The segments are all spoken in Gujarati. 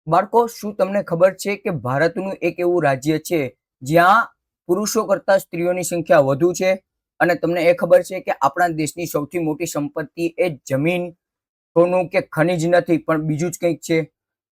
બાળકો, શું તમને ખબર છે કે ભારતનું એક એવું રાજ્ય છે જ્યાં પુરુષો કરતા સ્ત્રીઓની સંખ્યા વધુ છે? અને તમને એ ખબર છે કે આપણા દેશની સૌથી મોટી સંપત્તિ એ જમીન, સોનું કે ખનિજ નથી, પણ બીજું જ કંઈક છે?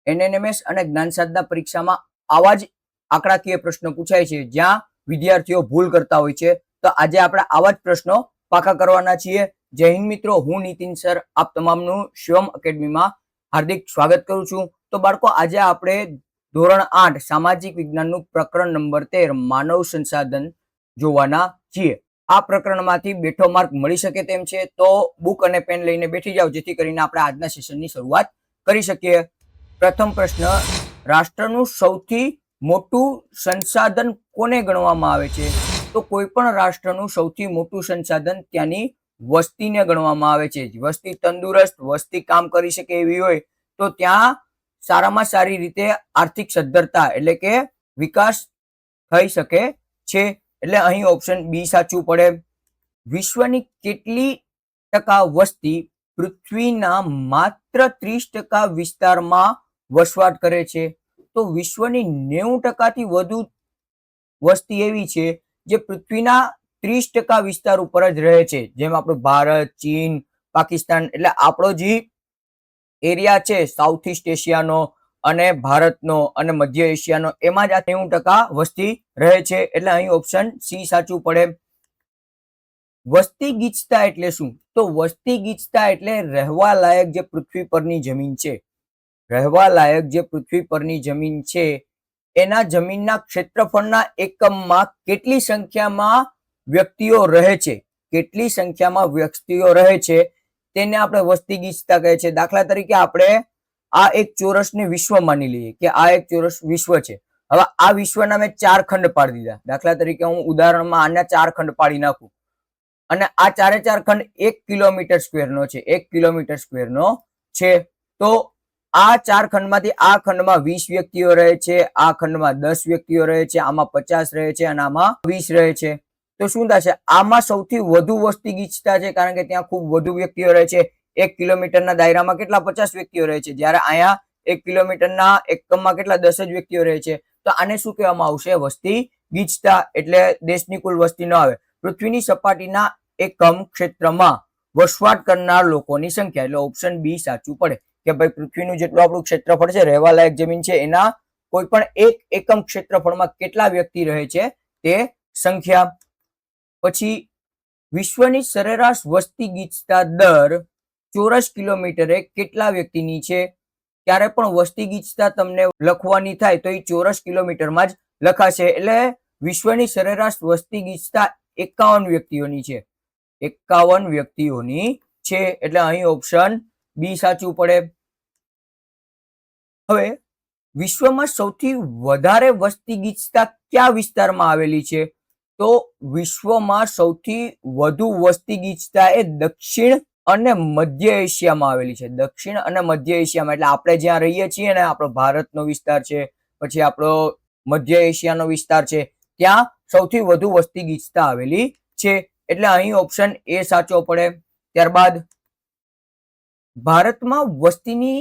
એનએનએમએસ અને જ્ઞાનસાધના પરીક્ષામાં આવા જ આંકડાકીય પ્રશ્નો પૂછાય છે જ્યાં વિદ્યાર્થીઓ ભૂલ કરતા હોય છે. તો આજે આપણે આવા જ પ્રશ્નો પાકા કરવાના છીએ. જય હિન્દ મિત્રો, હું નીતિન સર આપ તમામનું શિવમ એકેડમીમાં હાર્દિક સ્વાગત કરું છું. તો બાળકો, આજે આપણે ધોરણ 8 સામાજિક વિજ્ઞાનનું પ્રકરણ નંબર 13 માનવ સંસાધન જોવાના છીએ. આ પ્રકરણમાંથી બેઠો માર્ક મળી શકે તેમ છે, તો બુક અને પેન લઈને બેઠી જાઓ, જેથી કરીને આપણે આજના સેશનની શરૂઆત કરી શકીએ. પ્રથમ પ્રશ્ન, રાષ્ટ્રનું સૌથી મોટું સંસાધન કોને ગણવામાં આવે છે? તો કોઈ પણ રાષ્ટ્રનું સૌથી મોટું સંસાધન ત્યાંની વસ્તીને ગણવામાં આવે છે. વસ્તી તંદુરસ્ત, વસ્તી કામ કરી શકે એવી હોય તો ત્યાં સારામાં સારી રીતે આર્થિક સદ્ધરતા એટલે કે વિકાસ થઈ શકે છે. એટલે અહીં ઓપ્શન બી સાચું પડે. વિશ્વની કેટલી ટકા વસ્તી પૃથ્વીના માત્ર 30% વિસ્તારમાં વસવાટ કરે છે? તો વિશ્વની 90%થી વધુ વસ્તી એવી છે જે પૃથ્વીના 30% વિસ્તાર ઉપર જ રહે છે. જેમ આપણું ભારત, ચીન, પાકિસ્તાન, એટલે આપણો જે એરિયા છે સાઉથ ઈસ્ટ એશિયાનો અને ભારતનો અને મધ્ય એશિયાનો, એમાં જ આ 90% વસ્તી રહે છે. એટલે અહીં ઓપ્શન સી સાચું પડે. વસ્તી ગીચતા એટલે શું? તો વસ્તી ગીચતા એટલે રહેવા લાયક જે પૃથ્વી પરની જમીન છે, રહેવા લાયક જે પૃથ્વી પરની જમીન છે એના જમીનના ક્ષેત્રફળના એકમમાં કેટલી સંખ્યામાં વ્યક્તિઓ રહે છે, કેટલી સંખ્યામાં વ્યક્તિઓ રહે છે તેને આપણે વસ્તી ગીચતા કહે છે. દાખલા તરીકે આપણે આ એક ચોરસને વિશ્વ માની લઈએ કે આ એક ચોરસ વિશ્વ છે. હવે આ વિશ્વના મેં 4 ખંડ પાડી દીધા. દાખલા તરીકે હું ઉદાહરણમાં આના 4 ખંડ પાડી નાખું અને આ 4 ખંડ 1 કિલોમીટર સ્ક્વેરનો છે, 1 કિલોમીટર સ્ક્વેરનો છે. તો આ 4 ખંડમાંથી આ ખંડમાં 20 વ્યક્તિઓ રહે છે, આ ખંડમાં 10 વ્યક્તિઓ રહે છે, આમાં 50 રહે છે અને આમાં 20 રહે છે. તો શું થશે? આમાં સૌથી વધુ વસ્તી ગીચતા છે, કારણ કે ત્યાં ખૂબ વધુ વ્યક્તિઓ રહે છે. 1 કિલોમીટરના દાયરામાં કેટલા 50 વ્યક્તિઓ રહે છે, જ્યારે અહીંયા 1 કિલોમીટરના એકમમાં કેટલા 10 જ વ્યક્તિઓ રહે છે. તો આને શું કહેવામાં આવશે? વસ્તી ગીચતા. એટલે દેશની કુલ વસ્તી ન આવે, પૃથ્વીની સપાટીના એકમ ક્ષેત્રમાં વસવાટ કરનાર લોકોની સંખ્યા. એટલે ઓપ્શન બી સાચું પડે કે ભાઈ પૃથ્વીનું જેટલું આપણું ક્ષેત્રફળ છે, રહેવા લાયક જમીન છે, એના કોઈ પણ એક એકમ ક્ષેત્રફળમાં કેટલા વ્યક્તિ રહે છે તે સંખ્યા. પછી વિશ્વની સરેરાશ વસ્તી ગીચતા દર ચોરસ કિલોમીટરે કેટલા વ્યક્તિની છે? ત્યારે પણ વસ્તી ગીચતા તમને લખવાની થાય તો એ ચોરસ કિલોમીટરમાં જ લખાશે. એટલે વિશ્વની સરેરાશ વસ્તી ગીચતા 51 વ્યક્તિઓની છે, 51 વ્યક્તિઓની છે. એટલે અહીં ઓપ્શન બી સાચું પડે. હવે વિશ્વમાં સૌથી વધારે વસ્તી ગીચતા કયા વિસ્તારમાં આવેલી છે? તો વિશ્વમાં સૌથી વધુ વસ્તી ગીચતા એ દક્ષિણ અને મધ્ય એશિયામાં આવેલી છે. દક્ષિણ અને મધ્ય એશિયામાં, એટલે આપણે જ્યાં રહીએ છીએ ને, આપણો ભારતનો વિસ્તાર છે, પછી આપણો મધ્ય એશિયાનો વિસ્તાર છે, ત્યાં સૌથી વધુ વસ્તી ગીચતા આવેલી છે. એટલે અહીં ઓપ્શન એ સાચો પડે. ત્યારબાદ ભારતમાં વસ્તીની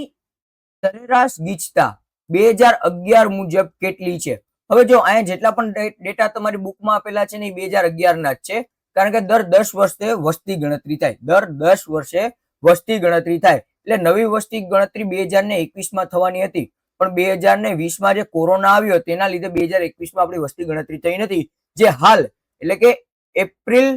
સરેરાશ ગીચતા 2011 મુજબ કેટલી છે? હવે જો અહીંયા જેટલા પણ ડેટા તમારી બુકમાં આપેલા છે ને એ 2011 ના જ છે, કારણ કે દર 10 વર્ષે વસ્તી ગણતરી થાય, દર 10 વર્ષે વસ્તી ગણતરી થાય. એટલે નવી વસ્તી ગણતરી 2021માં થવાની હતી, પણ 2020માં જે કોરોના આવ્યો તેના લીધે 2021માં આપણી વસ્તી ગણતરી થઈ નથી. જે હાલ એટલે કે એપ્રિલ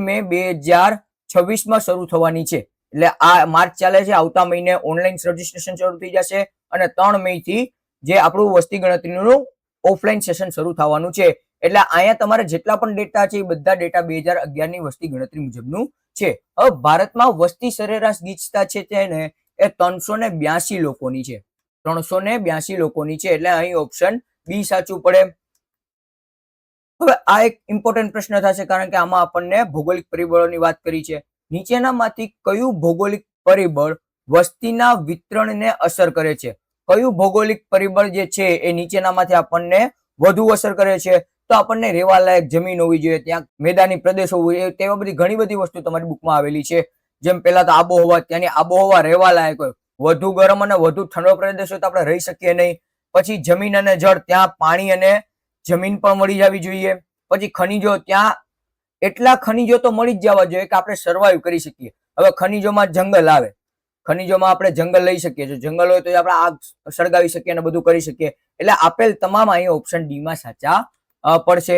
મે 2026માં શરૂ થવાની છે. એટલે આ માર્ચ ચાલે છે, આવતા મહિને ઓનલાઈન રજીસ્ટ્રેશન શરૂ થઈ જશે અને 3 મે થી જે આપણું વસ્તી ગણતરીનું ઓફલાઈન સેશન શરૂ થવાનું છે. એટલે અહીંયા તમારે જેટલા પણ ડેટા છે એ બધા ડેટા 2011 ની વસ્તી ગણતરી મુજબનું છે. હવે ભારતમાં વસ્તી સરેરાશ ગીચતા છે તેને એ 382 લોકોની છે, 382 લોકોની છે. એટલે અહીં ઓપ્શન બી સાચું પડે. હવે આ એક ઇમ્પોર્ટન્ટ પ્રશ્ન થશે, કારણ કે આમાં આપણને ભૌગોલિક પરિબળોની વાત કરી છે. નીચેનામાંથી કયું ભૌગોલિક પરિબળ વસ્તીના વિતરણને અસર કરે છે? કયું ભૌગોલિક પરિબળ જે છે એ નીચેનામાંથી આપણને વધુ અસર કરે છે? તો આપણને રહેવા લાયક જમીન હોવી જોઈએ, ત્યાં મેદાની પ્રદેશ હોવો જોઈએ, તેવા બધી ઘણી બધી વસ્તુ તમારી બુકમાં આવેલી છે. જેમ પહેલા તો આબોહવા, ત્યાંની આબોહવા રહેવા લાયક હોય. વધુ ગરમ અને વધુ ઠંડો પ્રદેશ હોય તો આપણે રહી શકીએ નહીં. પછી જમીન અને જળ, ત્યાં પાણી અને જમીન પણ મળી જવી જોઈએ. પછી ખનીજો, ત્યાં એટલા ખનીજો તો મળી જ જવા જોઈએ કે આપણે સર્વાઈવ કરી શકીએ. હવે ખનીજોમાં જંગલ આવે, ખનીજોમાં આપણે જંગલ લઈ શકીએ છીએ, જંગલ હોય તો આપણે આગ સળગાવી શકીએ અને બધું કરી શકીએ. એટલે આપેલ તમામ અહીં ઓપ્શન ડી માં સાચા પડશે.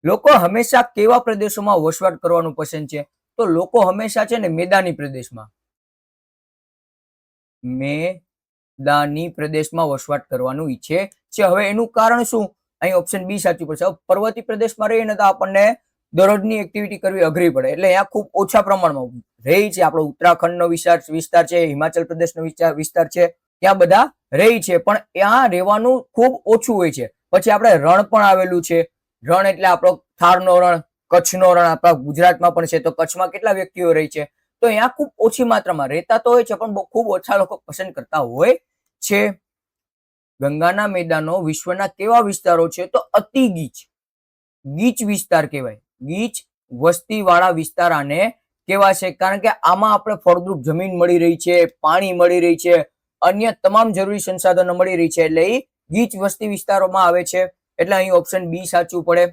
લોકો હંમેશા કેવા પ્રદેશોમાં વસવાટ કરવાનું પસંદ છે? તો લોકો હંમેશા છે ને મેદાની પ્રદેશમાં વસવાટ કરવાનું ઈચ્છે છે. હવે એનું કારણ શું? અહીં ઓપ્શન બી સાચું પડશે. પર્વતીય પ્રદેશમાં રહીએ ને તો આપણને દરરોજની એક્ટિવિટી કરવી અઘરી પડે, એટલે અહીંયા ખૂબ ઓછા પ્રમાણમાં રહી છે. આપણો ઉત્તરાખંડનો વિસ્તાર છે, હિમાચલ પ્રદેશનો વિસ્તાર છે, ત્યાં બધા રહી છે, પણ ત્યાં રહેવાનું ખૂબ ઓછું હોય છે. પછી આપણે રણ પણ આવેલું છે. રણ એટલે આપણો થારનો રણ, કચ્છનો રણ, આપણા ગુજરાતમાં પણ છે. તો કચ્છમાં કેટલા વ્યક્તિઓ રહી છે? તો અહીંયા ખૂબ ઓછી માત્રામાં રહેતા તો હોય છે, પણ ખૂબ ઓછા લોકો પસંદ કરતા હોય છે. ગંગાના મેદાનો વિશ્વના કેવા વિસ્તારો છે? તો અતિ ગીચ વિસ્તાર કહેવાય. ગીચ વસ્તી વાળા વિસ્તાર આને કહેવાશે, કારણ કે આમાં આપણે ફળદ્રુપ જમીન મળી રહી છે, પાણી મળી રહી છે, અન્ય તમામ જરૂરી સંસાધનો મળી રહી છે, એટલે એ ગીચ વસ્તી વિસ્તારોમાં આવે છે. એટલે અહીં ઓપ્શન બી સાચું પડે.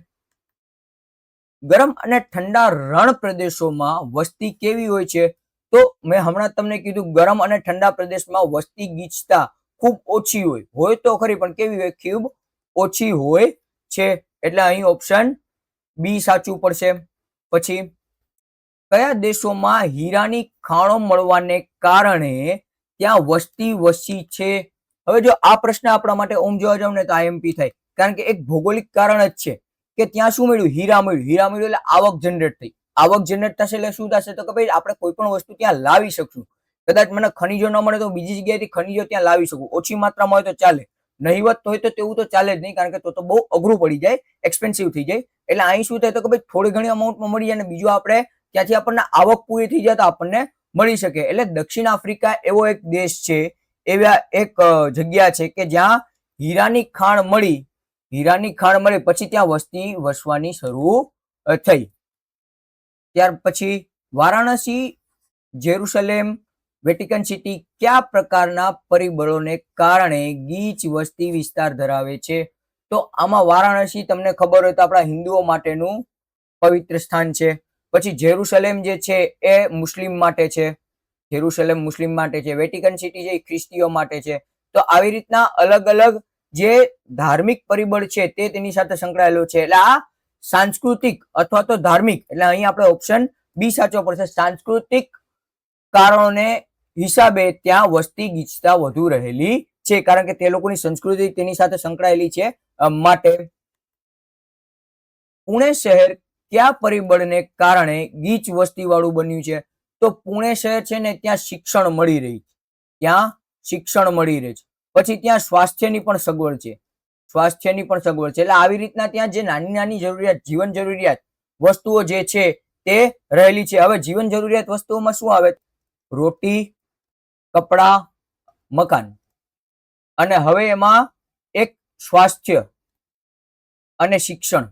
ગરમ અને ઠંડા રણ પ્રદેશોમાં વસ્તી કેવી હોય છે? તો મેં હમણાં તમને કીધું, ગરમ અને ઠંડા પ્રદેશમાં વસ્તી ગીચતા ખૂબ ઓછી હોય તો ખરી, પણ કેવી હોય? ખૂબ ઓછી હોય છે. એટલે અહીં ઓપ્શન બી સાચું પડશે. પછી કયા દેશોમાં હીરાની ખાણો મળવાને કારણે ત્યાં વસ્તી વસી છે? હવે જો આ પ્રશ્ન આપણા માટે ઓમ જોવા જાવ ને તો આઈએમપી થાય, કારણ કે એક ભૌગોલિક કારણ જ છે કે ત્યાં શું મળ્યું? હીરા મળ્યું એટલે આવક જનરેટ થઈ. આવક જનરેટ થશે એટલે શું થશે? તો કે ભાઈ આપણે કોઈ પણ વસ્તુ ત્યાં લાવી શકશું. કદાચ મને ખનીજો ન મળે તો બીજી જગ્યાએથી ખનીજો ત્યાં લાવી શકું. ઓછી માત્રામાં હોય તો ચાલે, નહીવત હોય તો તેવું તો ચાલે જ નહીં, કારણ કે તો બહુ અઘરું પડી જાય, એક્સપેન્સિવ થઈ જાય. એટલે અહીં શું થાય? તો કે ભાઈ થોડી ઘણી અમાઉન્ટમાં મળી જાય, અને બીજું આપણે ત્યાંથી આપણને આવક પૂરી થઈ જાય તો આપણને મળી શકે. એટલે દક્ષિણ આફ્રિકા એવો એક દેશ છે, એવા એક જગ્યા છે કે જ્યાં હીરાની ખાણ મળી પછી ત્યાં વસ્તી વસવાની શરૂ થઈ. ત્યાર પછી વારાણસી, જેરુસલેમ, વેટિકન સિટી કયા પ્રકારના પરિબળોને કારણે ગીચ વસ્તી વિસ્તાર ધરાવે છે? તો આમાં વારાણસી તમને ખબર હોય તો આપણા હિન્દુઓ માટેનું પવિત્ર સ્થાન છે. પછી જેરુસલેમ જે છે એ મુસ્લિમ માટે છે, વેટિકન સિટી છે એ ખ્રિસ્તીઓ માટે છે. તો આવી રીતના અલગ અલગ જે ધાર્મિક પરિબળ છે તે તેની સાથે સંકળાયેલો છે. એટલે આ સાંસ્કૃતિક અથવા તો ધાર્મિક, એટલે અહીં આપણે ઓપ્શન બી સાચો પડશે. સાંસ્કૃતિક કારણોને હિસાબે ત્યાં વસ્તી ગીચતા વધુ રહેલી છે, કારણ કે તે લોકોની સંસ્કૃતિ તેની સાથે સંકળાયેલી છે માટે. પુણે શહેર કયા પરિબળને કારણે ગીચ વસ્તી વાળું બન્યું છે? તો પુણે શહેર છે ને ત્યાં શિક્ષણ મળી રહી છે, પછી ત્યાં સ્વાસ્થ્યની પણ સગવડ છે, એટલે આવી રીતના ત્યાં જે નાની નાની જરૂરિયાત, જીવન જરૂરિયાત વસ્તુઓ જે છે તે રહેલી છે. હવે જીવન જરૂરિયાત વસ્તુઓમાં શું આવે? રોટી, કપડા, મકાન, અને હવે એમાં એક સ્વાસ્થ્ય અને શિક્ષણ,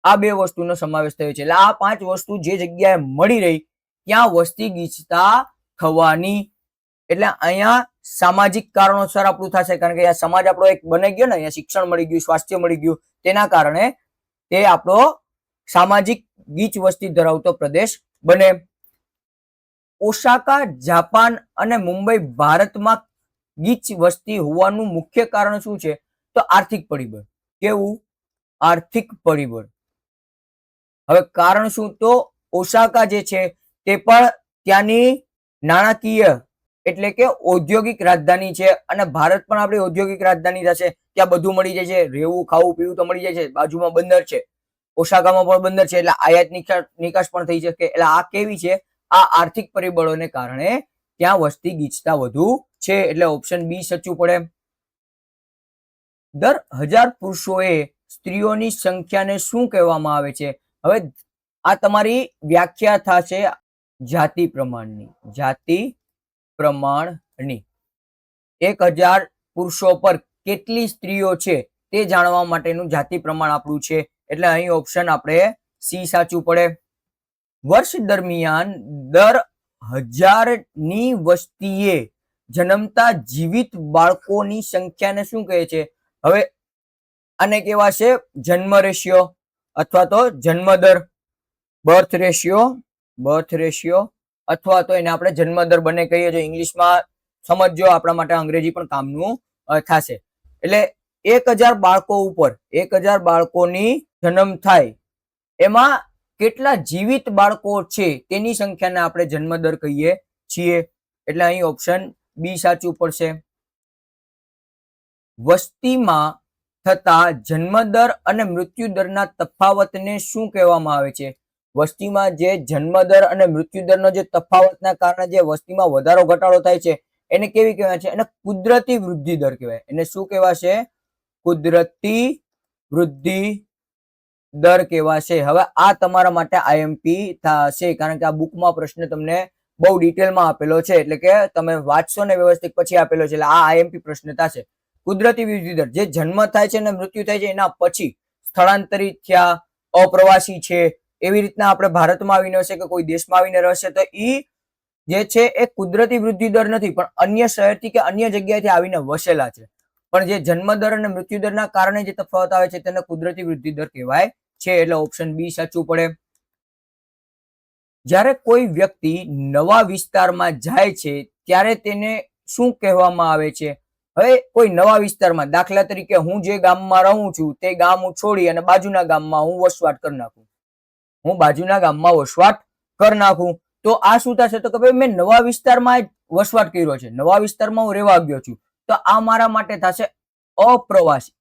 આ બે વસ્તુનો સમાવેશ થયો છે. એટલે આ 5 વસ્તુ જે જગ્યાએ મળી રહી ત્યાં વસ્તી ગીચતા થવાની. એટલે અહીંયા સામાજિક કારણોસર આપણું થશે, કારણ કે સમાજ આપણો એક બની ગયો ને, અહીંયા શિક્ષણ મળી ગયું, સ્વાસ્થ્ય મળી ગયું, તેના કારણે તે આપણો સામાજિક ગીચ વસ્તી ધરાવતો પ્રદેશ બને. ઓસાકા જાપાન અને મુંબઈ ભારતમાં ગીચ વસ્તી હોવાનું મુખ્ય કારણ શું છે? તો આર્થિક પરિબળ. કેવું? આર્થિક પરિબળ. હવે કારણ શું? તો ઓસાકા જે છે તે પણ ત્યાંની નાણાકીય એટલે કે ઔદ્યોગિક રાજધાની છે, અને ભારત પણ આપણી ઔદ્યોગિક રાજધાની થશે. ત્યાં બધું મળી જાય છે, રહેવું, ખાવું, પીવું તો મળી જાય છે. બાજુમાં બંદર છે, ઓસાકામાં પણ બંદર છે, એટલે આયાત નિકાસ પણ થઈ શકે. એટલે આ કેવી છે? આ આર્થિક પરિબળોને કારણે ત્યાં વસ્તી ગીચતા વધુ છે. એટલે ઓપ્શન બી સાચું પડે. દર 1000 પુરુષોએ સ્ત્રીઓની સંખ્યાને શું કહેવામાં આવે છે? હવે આ તમારી વ્યાખ્યા થશે જાતિ પ્રમાણની. 1000 પુરુષો પર કેટલી સ્ત્રીઓ છે તે જાણવા માટેનું જાતિ પ્રમાણ આપણું છે. એટલે અહીં ઓપ્શન આપણે સી સાચું પડે. વર્ષ દરમિયાન દર 1000ની વસ્તીએ જન્મતા જીવિત બાળકોની સંખ્યાને શું કહે છે? હવે આને કેવા છે જન્મ રેશિયો અથવા તો જન્મદર, બર્થ રેશિયો અથવા તો એને આપણે જન્મદર બંને કહીએ છીએ. ઇંગ્લિશમાં સમજજો, આપણા માટે અંગ્રેજી પણ કામનું થશે. એટલે 1000 બાળકો ઉપર 1000 બાળકોની જન્મ થાય એમાં કેટલા જીવિત બાળકો છે તેની સંખ્યાને આપણે જન્મદર કહીએ છીએ. એટલે અહીં ઓપ્શન બી સાચું પડશે. વસ્તીમાં થતા જન્મદર અને મૃત્યુદરના તફાવતને શું કહેવામાં આવે છે? વસ્તીમાં જે જન્મદર અને મૃત્યુદરનો જે તફાવતના કારણે જે વસ્તીમાં વધારો ઘટાડો થાય છે એને કેવી કહેવાય છે? એને કુદરતી વૃદ્ધિ દર કહેવાય. એને શું કહેવાશે? કુદરતી વૃદ્ધિ દર કહેવાશે. હવે આ તમારા માટે આઈએમપી થશે, કારણ કે આ બુકમાં પ્રશ્ન તમને બહુ ડિટેલમાં આપેલો છે, એટલે કે તમે વાંચશો ને વ્યવસ્થિત પછી આપેલો છે, એટલે આ આઈએમપી પ્રશ્ન થશે. કુદરતી વૃદ્ધિ દર જે જન્મ થાય છે અને મૃત્યુ થાય છે એના પછી સ્થળાંતરિત થયા, અપ્રવાસી છે, એવી રીતના આપણે ભારતમાં આવીને હશે કે કોઈ દેશમાં આવીને રહેશે તો ઈ જે છે એ કુદરતી વૃદ્ધિ દર નથી, પણ અન્ય શહેરથી કે અન્ય જગ્યાએથી આવીને વસેલા છે. પણ જે જન્મદર અને મૃત્યુદરના કારણે જે તફાવત આવે છે તેને કુદરતી વૃદ્ધિ દર કહેવાય છે. એટલે ઓપ્શન બી સાચું પડે. જ્યારે કોઈ વ્યક્તિ નવા વિસ્તારમાં જાય છે ત્યારે તેને શું કહેવામાં આવે છે? હવે કોઈ નવા વિસ્તારમાં, દાખલા તરીકે હું જે ગામમાં રહું છું તે ગામ હું છોડી અને બાજુના ગામમાં હું વસવાટ કરી નાખું, તો આ શું થશે? તો કે ભાઈ મેં નવા વિસ્તારમાં વસવાટ કર્યો છે, નવા વિસ્તારમાં હું રહેવા ગયો છું, તો આ મારા માટે થશે અપ્રવાસી.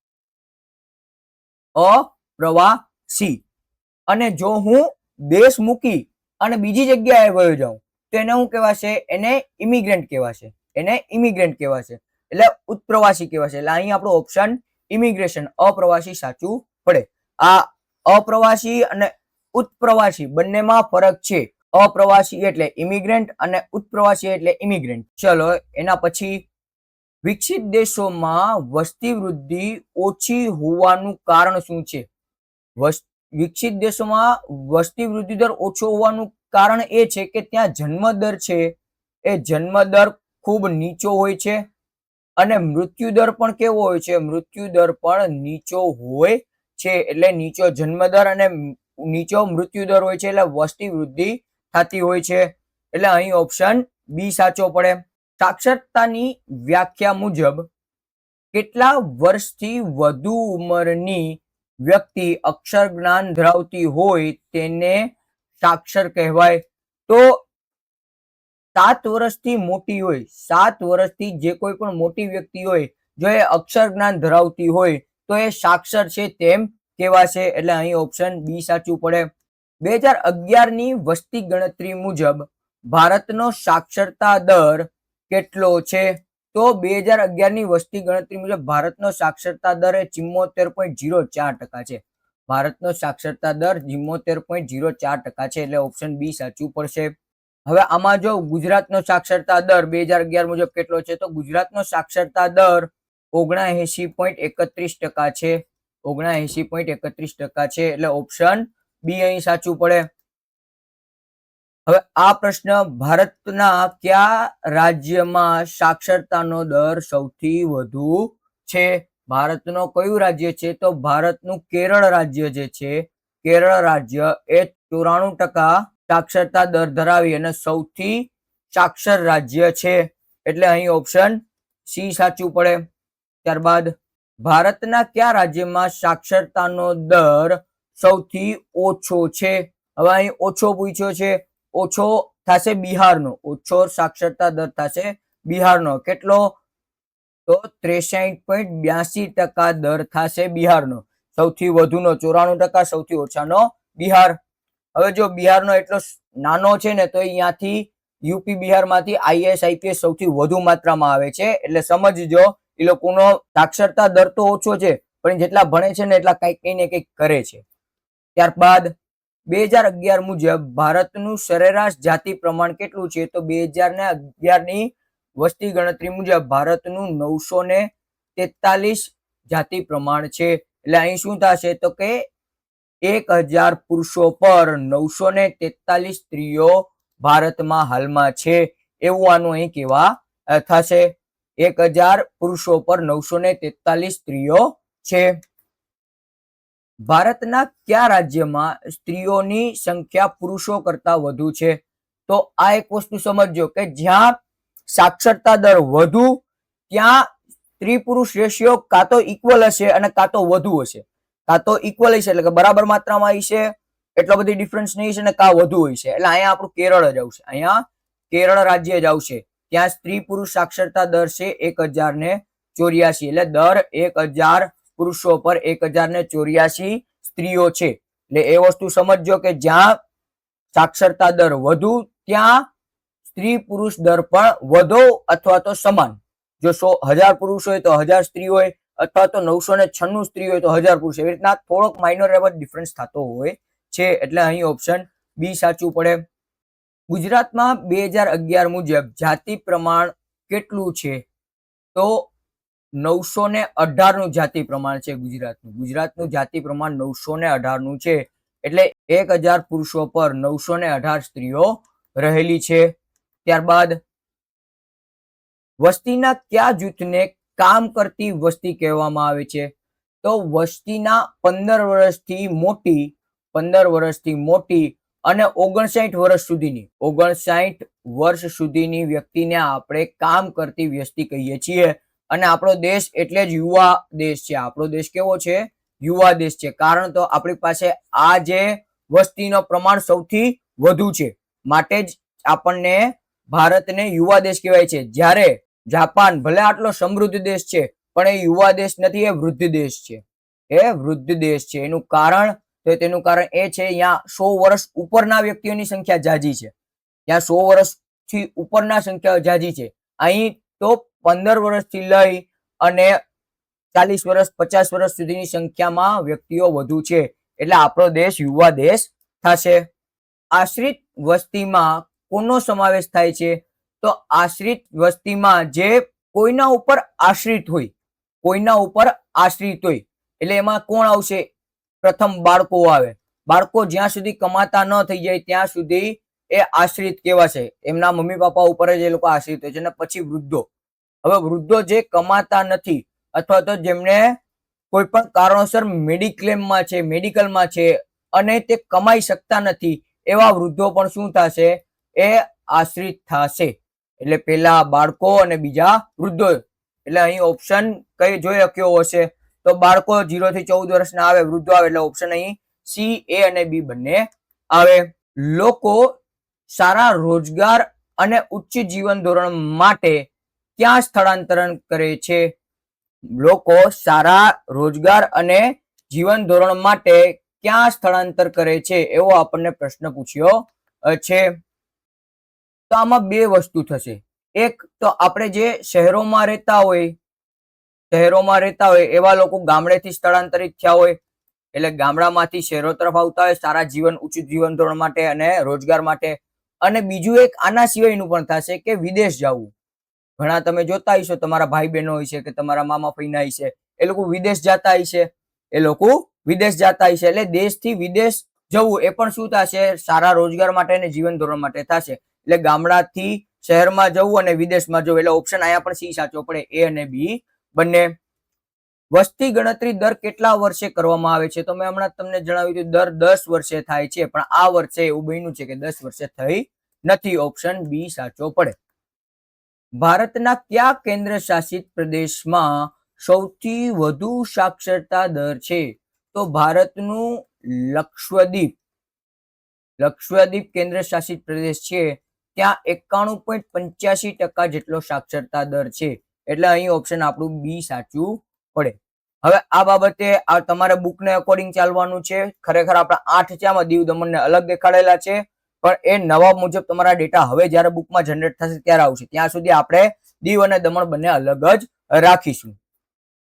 અને જો હું દેશ મૂકી અને બીજી જગ્યાએ વયો જાઉં તો એને શું કહેવાશે? એને ઇમિગ્રન્ટ કહેવાશે. એટલે ઉત્પ્રવાસી કહેવાશે. એટલે અહીં આપણો ઓપ્શન ઇમિગ્રેશન, અપ્રવાસી સાચું પડે. આ અપ્રવાસી અને ઉત્પ્રવાસી બંનેમાં ફરક છે. અપ્રવાસી એટલે ઇમિગ્રન્ટ અને ઉત્પ્રવાસી એટલે ઇમિગ્રન્ટ. ચલો એના પછી, વિકસિત દેશોમાં વસ્તી વૃદ્ધિ ઓછી હોવાનું કારણ શું છે? વિકસિત દેશોમાં વસ્તી વૃદ્ધિ દર ઓછો હોવાનું કારણ એ છે કે ત્યાં જન્મદર છે એ જન્મદર ખૂબ નીચો હોય છે અને મૃત્યુદર પણ કેવો હોય છે? મૃત્યુદર પણ નીચો હોય છે. એટલે નીચો જન્મદર અને નીચો મૃત્યુદર હોય છે એટલે વસ્તી વૃદ્ધિ થતી હોય છે. એટલે અહીં ઓપ્શન બી સાચો પડે. સાક્ષરતાની વ્યાખ્યા મુજબ કેટલા વર્ષથી વધુ ઉંમરની વ્યક્તિ અક્ષર જ્ઞાન ધરાવતી હોય તેને સાક્ષર કહેવાય? તો 7 વર્ષથી મોટી હોય, 7 વર્ષથી જે કોઈ પણ મોટી વ્યક્તિ હોય જો એ અક્ષર જ્ઞાન ધરાવતી હોય તો એ સાક્ષર છે તેમ કહેવાશે. એટલે અહીં ઓપ્શન બી સાચું પડે. 2011ની વસ્તી ગણતરી મુજબ ભારતનો સાક્ષરતા દર કેટલો છે? તો 2011ની વસ્તી ગણતરી મુજબ ભારતનો સાક્ષરતા દર એ 74.04% છે. ભારતનો સાક્ષરતા દર 74.04% છે. એટલે ઓપ્શન બી સાચું પડશે. હવે આમાં જો ગુજરાતનો સાક્ષરતા દર 2011 મુજબ કેટલો છે? તો ગુજરાતનો સાક્ષરતા દર 79.31% છે. 79.31% છે. એટલે ઓપ્શન બી અહીં સાચું પડે. હવે આ પ્રશ્ન, ભારતના કયા રાજ્યમાં સાક્ષરતાનો દર સૌથી વધુ છે? ભારતનો કયું રાજ્ય છે? તો ભારતનું કેરળ રાજ્ય જે છે, કેરળ રાજ્ય એ 94% સાક્ષરતા દર ધરાવી અને સૌથી સાક્ષર રાજ્ય છે. એટલે અહીં ઓપ્શન સી સાચું પડે. ત્યારબાદ, ભારતના કયા રાજ્યમાં સાક્ષરતાનો દર સૌથી ઓછો છે? હવે અહીં ઓછો પૂછ્યો છે, ઓછો થશે બિહારનો. ઓછો સાક્ષરતા દર થશે બિહારનો. કેટલો? તો 63.82% દર થશે બિહારનો. સૌથી વધુનો 94%, સૌથી ઓછાનો બિહાર. હવે જો બિહારનો એટલો નાનો છે ને તો અહીંયાથી યુપી બિહારમાંથી આઈએએસ આઈપીએસ સૌથી વધુ માત્રામાં આવે છે. એટલે સમજજો, એ લોકોનો સાક્ષરતા દર તો ઓછો છે પણ જેટલા ભણે છે ને એટલા કંઈક ને કંઈક કરે છે. ત્યારબાદ 2011 મુજબ ભારતનું સરેરાશ જાતિ પ્રમાણ કેટલું છે? તો 2011ની વસ્તી ગણતરી મુજબ ભારતનું 943 જાતિ પ્રમાણ છે. એટલે અહીં શું થશે? તો કે 1000 પુરુષો પર 943 સ્ત્રીઓ ભારતમાં હાલમાં છે એવું આનું અહીં કહેવા થશે. 1000 પુરુષો પર 943 સ્ત્રીઓ છે. ભારતના કયા રાજ્યમાં સ્ત્રીઓની સંખ્યા પુરુષો કરતા વધુ છે? તો આ એક વસ્તુ સમજજો કે જ્યાં સાક્ષરતા દર વધુ ત્યાં સ્ત્રી પુરુષ રેશિયો કાં તો ઇક્વલ હશે અને કાં તો વધુ હશે. કાં તો ઇક્વલ હશે એટલે કે બરાબર માત્રામાં હશે, એટલો બધી ડિફરન્સ નહીં હશે, ને કાં વધુ હશે. એટલે અહીંયા આપણું કેરળ જ આવશે. અહીંયા કેરળ રાજ્ય જ આવશે. ત્યાં સ્ત્રી પુરુષ સાક્ષરતા દર છે 1084. એટલે દર 1000 પુરુષો પર 1084 સ્ત્રીઓ છે. એટલે એ વસ્તુ સમજજો કે જ્યાં સાક્ષરતા દર વધુ ત્યાં સ્ત્રી પુરુષ દર પણ વધુ અથવા તો સમાન. જો 1000 પુરુષ હોય તો 1000 સ્ત્રી હોય, અથવા તો 996 સ્ત્રી હોય તો 1000 પુરુષ. એવી રીતના થોડોક માઇનર એવો ડિફરન્સ થતો હોય છે. એટલે અહીં ઓપ્શન બી સાચું પડે. ગુજરાતમાં 2011 મુજબ જાતિ પ્રમાણ કેટલું છે? તો 918 નું જાતિ પ્રમાણ છે ગુજરાતનું. ગુજરાતનું જાતિ પ્રમાણ 918 નું છે. એટલે 1000 પુરુષો પર 918 સ્ત્રીઓ રહેલી છે. ત્યારબાદ વસ્તીના કયા જૂથને કામ કરતી વસ્તી કહેવામાં આવે છે? તો વસ્તીના 15 વર્ષથી મોટી અને 59 વર્ષ સુધીની વ્યક્તિને આપણે કામ કરતી વસ્તી કહીએ છીએ. અને આપણો દેશ એટલે જ યુવા દેશ છે. આપણો દેશ કેવો છે? યુવા દેશ છે. કારણ તો આપણી પાસે આ જે વસ્તીનો પ્રમાણ સૌથી વધુ છે, માટે જ આપણને ભારતને યુવા દેશ કહેવાય છે. જ્યારે જાપાન ભલે આટલો સમૃદ્ધ દેશ છે પણ એ યુવા દેશ નથી, એ વૃદ્ધ દેશ છે. એ વૃદ્ધ દેશ છે. એનું કારણ એ છે અહીંયા 100 વર્ષ ઉપરના વ્યક્તિઓની સંખ્યા જાજી છે. ત્યાં 100 વર્ષથી ઉપરના સંખ્યા જાજી છે. અહીં તો 15 વર્ષથી લઈ અને 40 વર્ષ 50 વર્ષ સુધીની સંખ્યામાં વ્યક્તિઓ વધુ છે. એટલે આપણો દેશ યુવા દેશ થશે. આશ્રિત વસ્તીમાં કોનો સમાવેશ થાય છે? તો આશ્રિત વસ્તીમાં જે કોઈના ઉપર આશ્રિત હોય, એટલે એમાં કોણ આવશે? પ્રથમ બાળકો આવે. બાળકો જ્યાં સુધી કમાતા ન થઈ જાય ત્યાં સુધી એ આશ્રિત કહેવાશે. એમના મમ્મી પપ્પા ઉપર જ એ લોકો આશ્રિત હોય છે. અને પછી વૃદ્ધો. હવે વૃદ્ધો જે કમાતા નથી અથવા તો જેમને કોઈ પણ કારણોસર મેડિકલમાં છે અને તે કમાઈ શકતા નથી, એવા વૃદ્ધો પણ શું થશે? એ આશ્રિત થશે. એટલે પહેલા બાળકો અને બીજા વૃદ્ધો. એટલે અહીં ઓપ્શન કઈ જોઈ શક્યો હશે? તો બાળકો 0 થી 14 વર્ષના આવે, વૃદ્ધો આવે. એટલે ઓપ્શન અહીં સી, એ અને બી બંને આવે. લોકો સારા રોજગાર અને ઉચ્ચ જીવન ધોરણ માટે ક્યાં સ્થળાંતરણ કરે છે? લોકો સારા રોજગાર અને જીવન ધોરણ માટે ક્યાં સ્થળાંતર કરે છે એવો આપણને પ્રશ્ન પૂછ્યો છે. તો આમાં બે વસ્તુ થશે. એક તો આપણે જે શહેરોમાં રહેતા હોય એવા લોકો ગામડેથી સ્થળાંતરિત થયા હોય, એટલે ગામડામાંથી શહેરો તરફ આવતા હોય સારા ઉચ્ચ જીવન ધોરણ માટે અને રોજગાર માટે. અને બીજું એક આના સિવાયનું પણ થશે કે વિદેશ જવું. ઘણા તમે જોતા હશો, તમારા ભાઈ બહેનો હોય છે કે તમારા મામા ફઈના હશે, એ લોકો વિદેશ જતા હશે. એટલે દેશથી વિદેશ જવું એ પણ શું થશે? સારા રોજગાર માટે અને જીવન ધોરણ માટે થશે. એટલે ગામડાથી શહેરમાં જવું અને વિદેશમાં જવું. એટલે ઓપ્શન અહીંયા પણ સી સાચો પડે, એ અને બી બંને. વસ્તી ગણતરી દર કેટલા વર્ષે કરવામાં આવે છે? તો મેં હમણાં તમને જણાવ્યું હતું દર 10 વર્ષે થાય છે, પણ આ વર્ષે એવું બન્યું છે કે 10 વર્ષે થઈ નથી. ઓપ્શન બી સાચો પડે. ભારતના કયા કેન્દ્ર શાસિત પ્રદેશમાં સૌથી વધુ સાક્ષરતા દર છે? તો ભારતનું લક્ષદ્વીપ કેન્દ્ર શાસિત પ્રદેશ છે. ત્યાં 91.85% જેટલો સાક્ષરતા દર છે. એટલે અહીં ઓપ્શન આપણું બી સાચું પડે. હવે આ બાબતે તમારે બુકને અકોર્ડિંગ ચાલવાનું છે. ખરેખર આપણા 8 છે, આમાં દીવ દમણને અલગ દેખાડેલા છે, પણ એ નવા મુજબ તમારા ડેટા હવે જયારે બુકમાં જનરેટ થશે ત્યારે આવશે. ત્યાં સુધી આપણે દીવ અને દમણ બંને અલગ જ રાખીશું.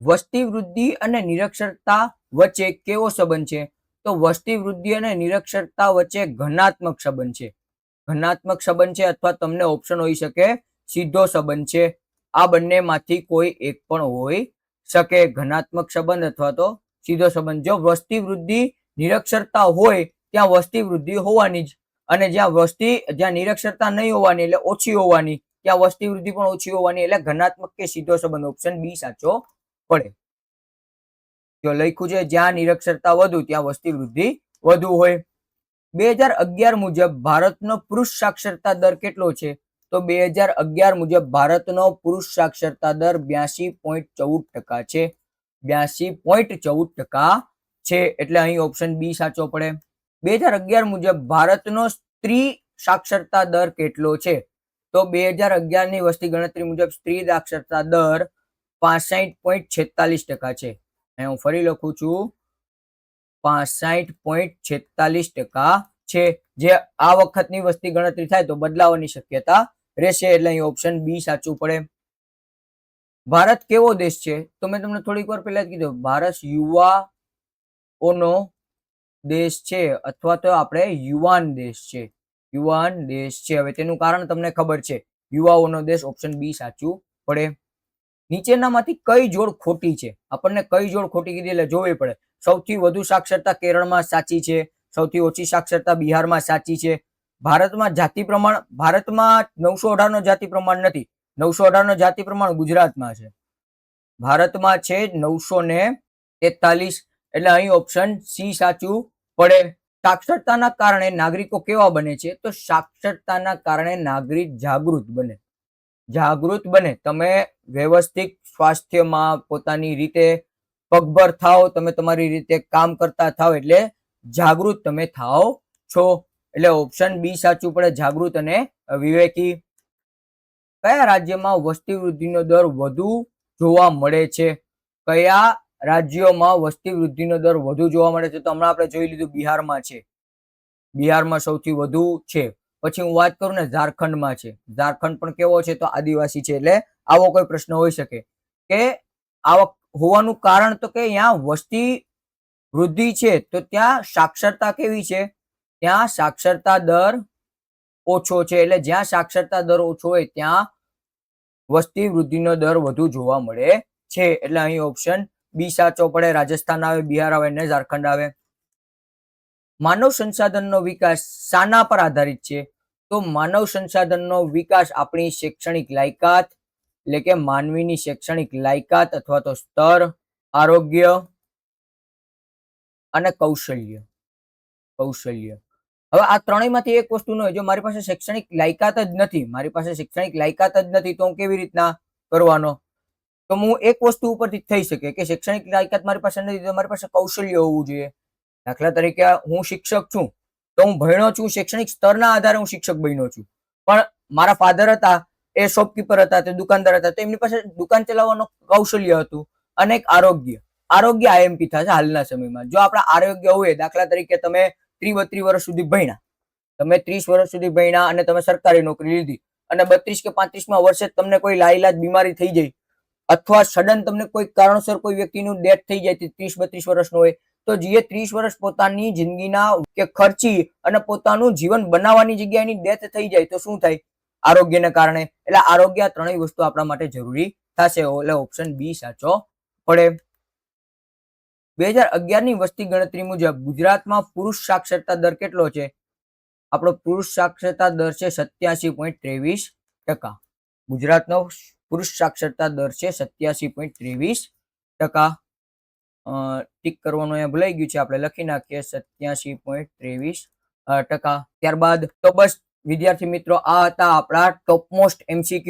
વસ્તી વૃદ્ધિ અને નિરક્ષરતા વચ્ચે કેવો સંબંધ છે? તો વસ્તી વૃદ્ધિ અને નિરક્ષરતા વચ્ચે ઘનાત્મક સંબંધ છે. અથવા તમને ઓપ્શન હોઈ શકે સીધો સંબંધ છે. આ બંનેમાંથી કોઈ એક પણ હોઈ શકે, ઘનાત્મક સંબંધ અથવા તો સીધો સંબંધ. જો વસ્તી વૃદ્ધિ નિરક્ષરતા હોય ત્યાં વસ્તી વૃદ્ધિ હોવાની જ, અને જ્યાં નિરક્ષરતા નહીં હોવાની એટલે ઓછી હોવાની, ત્યાં વસ્તી વૃદ્ધિ પણ ઓછી હોવાની, એટલે ઘનાત્મક કે સીધો સંબંધ. ઓપ્શન બી સાચો પડે. જો લખ્યું છે જ્યાં નિરક્ષરતા વધુ ત્યાં વસ્તી વૃદ્ધિ વધુ હોય. 2011 મુજબ ભારતનો પુરુષ સાક્ષરતા દર કેટલો છે? તો 2011 મુજબ ભારતનો પુરુષ સાક્ષરતા દર 82.14% છે. 82.14% છે, એટલે અહીં ઓપ્શન બી સાચો પડે. 2011 મુજબ ભારતનો સ્ત્રી સાક્ષરતા દર કેટલો છે? તો 2011 ની વસ્તી ગણતરી મુજબ સ્ત્રી સાક્ષરતા દર 65.46% છે. હું ફરી લખું છું, 65.46% છે. જે આ વખતની વસ્તી ગણતરી થાય તો બદલાવાની શક્યતા રહેશે, એટલે અહીં ઓપ્શન બી સાચું પડે. ભારત કેવો દેશ છે? તો મેં તમને થોડીક વાર પહેલા કીધું, ભારત યુવાઓનો દેશ છે, અથવા તો આપણે યુવાન દેશ છે. યુવાન દેશ છે. હવે તેનું કારણ તમને ખબર છે, યુવાઓનો દેશ. ઓપ્શન બી સાચું પડે. નીચેનામાંથી કઈ જોડ ખોટી છે? આપણને કઈ જોડ ખોટી કીધી એટલે જોવી પડે. સૌથી વધુ સાક્ષરતા કેરળમાં સાચી છે, સૌથી ઓછી સાક્ષરતા બિહારમાં સાચી છે. ભારતમાં જાતિ પ્રમાણ, ભારતમાં 918 નો જાતિ પ્રમાણ નથી. 918 નો જાતિ પ્રમાણ ગુજરાતમાં છે. ભારતમાં છે 943, એટલે અહીં ઓપ્શન સી સાચું પડે. સાક્ષરતાના કારણે નાગરિકો કેવા બને છે? તો સાક્ષરતાના કારણે નાગરિક જાગૃત બને. જાગૃત બને. તમે વ્યવસ્થિત સ્વાસ્થ્યમાં પોતાની રીતે પગભર થાવ, તમે તમારી રીતે કામ કરતા થાવ, એટલે જાગૃત તમે થાવ છો. એટલે ઓપ્શન બી સાચું પડે, જાગૃત અને વિવેકી. કયા રાજ્યમાં વસ્તી વૃદ્ધિનો દર વધુ જોવા મળે છે? કયા રાજ્યોમાં વસ્તી વૃદ્ધિનો દર વધુ જોવા મળે છે? તો હમણાં આપણે જોઈ લીધું, બિહારમાં છે. બિહારમાં સૌથી વધુ છે. પછી હું વાત કરું ને, ઝારખંડમાં છે. ઝારખંડ પણ કેવો છે? તો આદિવાસી છે. એટલે આવો કોઈ પ્રશ્ન હોઈ શકે કે આવક હોવાનું કારણ તો કે અહીંયા વસ્તી વૃદ્ધિ છે, તો ત્યાં સાક્ષરતા કેવી છે? ત્યાં સાક્ષરતા દર ઓછો છે. એટલે જ્યાં સાક્ષરતા દર ઓછો હોય ત્યાં વસ્તી વૃદ્ધિનો દર વધુ જોવા મળે છે. એટલે અહીં ઓપ્શન બી સાચો પડે. રાજસ્થાન આવે, બિહાર આવે ને ઝારખંડ આવે. માનવ સંસાધનનો વિકાસ શાના પર આધારિત છે? તો માનવ સંસાધનનો વિકાસ આપણી શૈક્ષણિક લાયકાત, એટલે કે માનવીની શૈક્ષણિક લાયકાત અથવા તો સ્તર, આરોગ્ય અને કૌશલ્ય. હવે આ ત્રણેયમાંથી એક વસ્તુ ન હોય. જો મારી પાસે શૈક્ષણિક લાયકાત જ નથી, તો હું કેવી રીતના કરવાનો? તો હું એક વસ્તુ ઉપરથી થઈ શકે કે શૈક્ષણિક લાયકાત મારી પાસે નથી, તો મારી પાસે કૌશલ્ય હોવું જોઈએ. દાખલા તરીકે હું શિક્ષક છું, તો હું ભણ્યો છું, શૈક્ષણિક સ્તરના આધારે હું શિક્ષક બન્યો છું. પણ મારા ફાધર હતા, એ શોપકીપર હતા, તે દુકાનદાર હતા, તો એમની પાસે દુકાન ચલાવવાનું કૌશલ્ય હતું. અને એક આરોગ્ય આઈએમપી થશે હાલના સમયમાં. જો આપણા આરોગ્ય હોય, દાખલા તરીકે તમે 30-32 વર્ષ સુધી ભણ્યા, તમે 30 વર્ષ સુધી ભણ્યા અને તમે સરકારી નોકરી લીધી, અને 32 કે 35માં વર્ષે તમને કોઈ લાઈલાજ બીમારી થઈ જાય, અથવા સડન તમને કોઈ કારણસર કોઈ વ્યક્તિનું ડેથ થઈ જાય, 30-32 વર્ષનો હોય, તો જે 30 વર્ષ પોતાની જિંદગીના કે ખર્ચી અને પોતાનું જીવન બનાવવાની જગ્યાએની ડેથ થઈ જાય, તો શું થાય? આરોગ્યને કારણે. એટલે આરોગ્ય, ત્રણેય વસ્તુ આપણા માટે જરૂરી થશે. એટલે ઓપ્શન બી સાચો પડે. 2011 ની વસ્તી ગણતરી મુજબ ગુજરાતમાં પુરુષ સાક્ષરતા દર કેટલો છે? આપણો પુરુષ સાક્ષરતા દર છે 87.23%. ગુજરાતનો પુરુષ સાક્ષરતા દર છે 87.23%. ટીક કરવાનું અહીંયા ભૂલાઈ ગયું છે, આપણે લખી નાખીએ 87.23%. ત્યારબાદ તો બસ વિદ્યાર્થી મિત્રો, આ હતા આપણા ટોપમોસ્ટ MCQ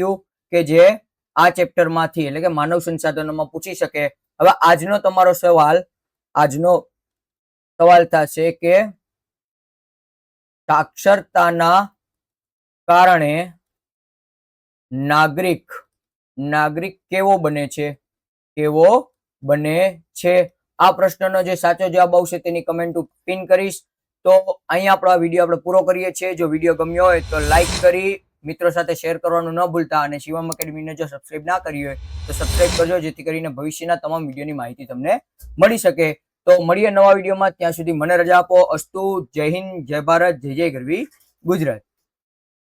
કે જે આ ચેપ્ટરમાંથી, એટલે કે માનવ સંસાધનોમાં પૂછી શકે. હવે આજનો તમારો સવાલ થશે કે સાક્ષરતાના કારણે નાગરિક કેવો બને છે? આ પ્રશ્નનો જે સાચો જવાબ આવશે તેની કમેન્ટ પિન કરીશ. તો અહીંયા આપણો આ વિડીયો આપણે પૂરો કરીએ છીએ. જો વિડીયો ગમ્યો હોય તો લાઈક કરી મિત્રો સાથે શેર કરવાનું ન ભૂલતા, અને શિવમ એકેડમીને જો સબસ્ક્રાઇબ ના કરી હોય તો સબસ્ક્રાઇબ કરજો, જેથી કરીને ભવિષ્યના તમામ વિડીયોની માહિતી તમને મળી શકે. તો મળીએ નવા વિડીયોમાં. ત્યાં સુધી મને રજા આપો. અસ્તુ. જય હિન્દ, જય ભારત, જય જય ગરવી ગુજરાત.